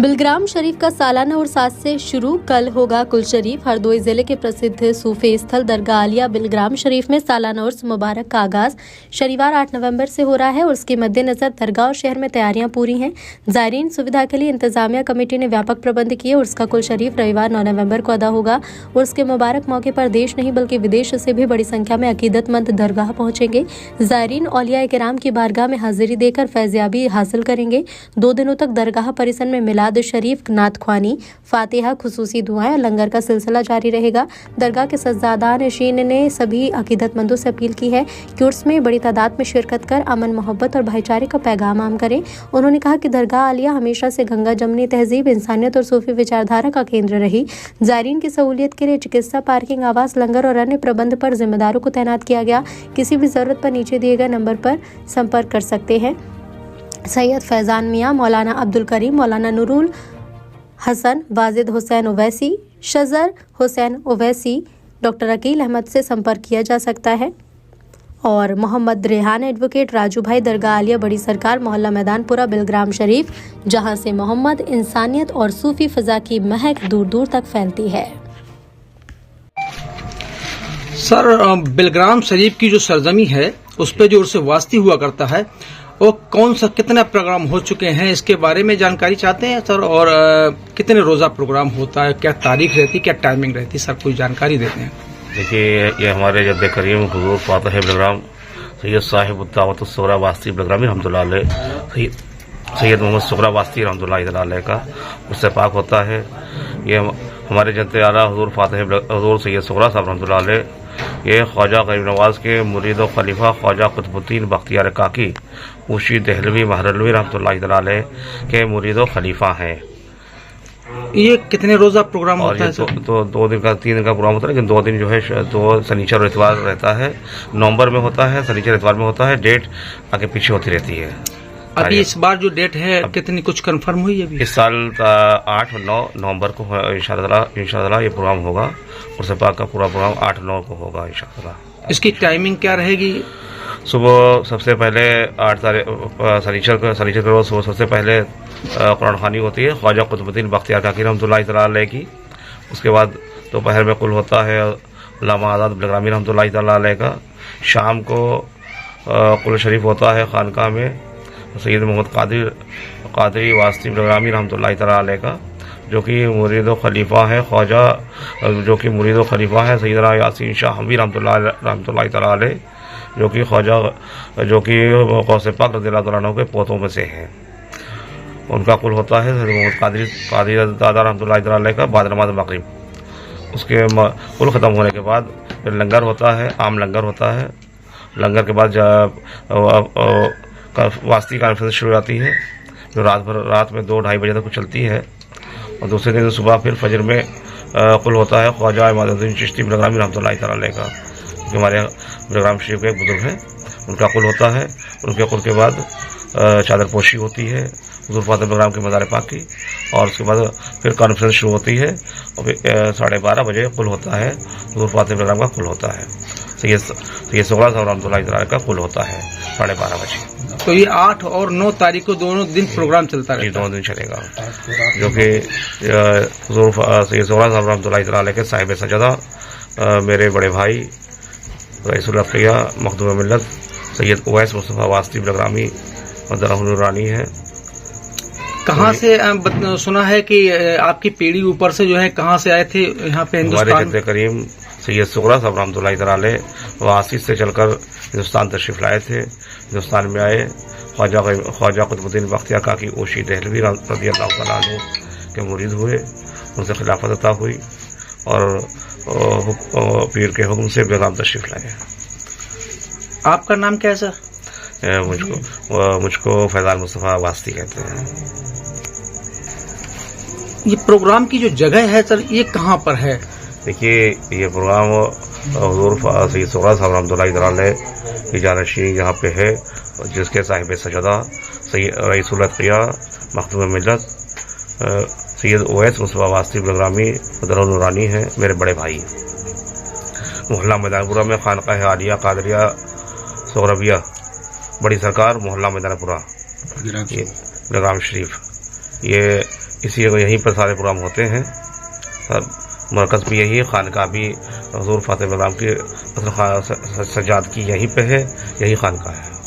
बिलग्राम शरीफ का सालाना उर्स आज से शुरू। कल होगा कुल शरीफ। हरदोई जिले के प्रसिद्ध सूफी स्थल दरगाह आलिया बिलग्राम शरीफ में सालाना उर्स मुबारक का आगाज शनिवार 8 नवंबर से हो रहा है। उर्स के मद्देनजर दरगाह और शहर में तैयारियां पूरी हैं। जायरीन सुविधा के लिए इंतजामिया कमेटी ने व्यापक प्रबंध किए। उर्स का कुल शरीफ रविवार 9 नवंबर को अदा होगा। उर्स के मुबारक मौके पर देश नहीं बल्कि विदेश से भी बड़ी संख्या में अकीदतमंद दरगाह पहुंचेंगे। जायरीन औलिया किराम की बारगाह में हाजिरी देकर फैज़याबी हासिल करेंगे। 2 दिनों तक दरगाह परिसर में मिलाद शरीफ, नात ख्वानी, फातिहा, खुसूसी दुआएं और लंगर का सिलसिला जारी रहेगा। दरगाह के सज्जादा नशीन ने सभी अकीदतमंदों से अपील की है कि उर्स में बड़ी तादाद में शिरकत कर अमन, मोहब्बत और भाईचारे का पैगाम आम करें। उन्होंने कहा कि दरगाह आलिया हमेशा से गंगा जमनी तहजीब, इंसानियत और सूफी विचारधारा का केंद्र रही। जायरीन की सहूलियत के लिए चिकित्सा, पार्किंग, आवास, लंगर और अन्य प्रबंध पर जिम्मेदारों को तैनात किया गया। किसी भी जरूरत पर नीचे दिए गए नंबर पर संपर्क कर सकते हैं। सैयद फैजान मियाँ, मौलाना अब्दुल करीम, मौलाना नूरुल हसन, वाजिद हुसैन ओवैसी, शजर हुसैन ओवैसी, डॉक्टर अकील अहमद से संपर्क किया जा सकता है। और मोहम्मद रेहान, एडवोकेट राजू भाई, दरगाह आलिया बड़ी सरकार, मोहल्ला मैदानपुरा, बिलग्राम शरीफ, जहां से मोहम्मद, इंसानियत और सूफी फिजा की महक दूर दूर तक फैलती है। सर, बिलग्राम शरीफ की जो सरजमी है उस पर जो उर्स वास्ती हुआ करता है वो कौन सा, कितना प्रोग्राम हो चुके हैं, इसके बारे में जानकारी चाहते हैं सर। और कितने रोजा प्रोग्राम होता है, क्या तारीख रहती है, क्या टाइमिंग रहती है, सर कोई जानकारी देते हैं। देखिए, ये हमारे जद्द करीम हुजूर फातिह बिलग्राम सैयद साहिब दावत सुगरा वास्ती बिलग्रामी रहमतुल्लाह अलैह, सैयद मोहम्मद सुगरा वास्ती रहमतुल्लाह अलैह का उससे पाक होता है। ये हमारे जद्द आला हुजूर फातिह हुजूर सैयद सुगरा साहब रहमतुल्लाह अलैह, ये ख्वाजा गरीब नवाज के मुरीद और खलीफा ख्वाजा कुतुबुद्दीन बख्तियार काकी उशी दहलवी महरलवी रहमतुल्लाह अलैह के मुरीद और खलीफा हैं। ये कितने रोजा प्रोग्राम होता है? तो 2 दिन का 3 दिन का प्रोग्राम होता है, लेकिन 2 दिन जो है, 2 शनिचर और इतवार रहता है। नवंबर में होता है, शनिचर इतवार में होता है। डेट आगे पीछे होती रहती है। अभी इस बार जो डेट है कितनी कुछ कंफर्म हुई है? अभी इस साल 8 और 9 नवंबर को इंशाअल्लाह ये प्रोग्राम होगा। उर्स पाक का पूरा प्रोग्राम 8-9 को होगा इंशाअल्लाह। इसकी टाइमिंग क्या रहेगी? सुबह सबसे पहले 8 तारीख शनिचर के रोज सुबह सबसे पहले कुरान खानी होती है ख्वाजा कुतुबुद्दीन बख्तियार काकी रहमतुल्लाह अलैह की। उसके बाद दोपहर में कुल होता है अल्लामा आज़ाद बिलग्रामी रहमतुल्लाह अलैह का। शाम को कुल शरीफ होता है खानकाह में सैयद मोहम्मद कादरी वास्ती बिलग्रामी रहमतुल्लाह अलैह का, जो कि मुरीद व खलीफा है ख्वाजा, जो कि मुरीद व खलीफा है सैयदना यासीन शाह हमी रहमतुल्लाह अलैह, जो कि ख्वाजा, जो कि गौस पाक रज़ियल्लाहु तआला अन्हु के पोतों में से हैं। उनका कुल होता है सैयद मोहम्मद कादरी दादा रहमतुल्लाह अलैह का बाद नमाज मगरिब। उसके कुल ख़त्म होने के बाद फिर लंगर होता है, आम लंगर होता है। लंगर के बाद वास्ती कॉन्फ्रेंस शुरू हो जाती है, जो रात में 2-2:30 बजे तक चलती है। और दूसरे दिन सुबह फिर फजर में कुल होता है ख्वाजा इमादुद्दीन चिश्ती बिलग्रामी रहमतुल्लाह अलैह का, जो हमारे बिलग्राम शरीफ के एक बुजुर्ग हैं, उनका कुल होता है। उनके कुल के बाद चादर पोशी होती है हुजूर फातिह बिलग्राम के मज़ार पाक की। और उसके बाद फिर कॉन्फ्रेंस शुरू होती है और फिर 12:30 बजे कुल होता है हुजूर फातिह बिलग्राम का कुल होता है। सैयद सुगरा साहब रहमतुल्लाह अलैह का कुल होता है 12:30 बजे। तो ये 8 और 9 तारीख को दोनों दिन प्रोग्राम चलता है? 2 दिन चलेगा, जो कि हुजूर सैयद सुगरा साहब रहमतुल्लाह अलैह के साहिब सजदा, मेरे बड़े भाई रईसुल अफ़िया मखदूम मिल्लत सैयद उवैस मुस्तफ़ा वास्ती बिलग्रामी नूरानी है। कहाँ से सुना है कि आपकी पीढ़ी ऊपर से जो है कहाँ से आए थे यहाँ पे हिंदुस्तान? हमारे जद्द करीम सैयद सुगरा साहब रहमतुल्लाह अलैह वासी से चलकर हिंदुस्तान तशरीफ लाए थे। हिंदुस्तान में आए ख्वाजा कुतुबुद्दीन बख्तियार काकी ओशी दहलवी रज़ियल्लाहु तआला अन्हु के मुरीद हुए। उनसे खिलाफत अता हुई और पीर के हुक्म से बेगाम तशरीफ लाए। आपका नाम क्या है सर? मुझको फैजान मुस्तफ़ा वास्ती कहते हैं। ये प्रोग्राम की जो जगह है सर, ये कहाँ पर है? देखिए, ये प्रोग्राम हुजूर सैयद सुगरा साहब रहमतुल्लाह अलैह की जानशीन यहाँ पे है, जिसके साहिब सजदा सैयद रईसुल अफ़िया मखदूम मिल्लत सैयद उवैस मुस्तफ़ा वास्ती बिलग्रामी नूरानी है, मेरे बड़े भाई। मोहल्ला मैदानपुरा में खानकाह आलिया कादरिया सोहरबिया बड़ी सरकार, मोहल्ला मैदानपुरा बिलग्राम शरीफ, ये इसी यहीं पर सारे प्रोग्राम होते हैं। मरकज़ भी यही है, खानका भी हज़ूर फ़ातिह बिलग्राम की सजाद की यहीं पे है, यही खानका है।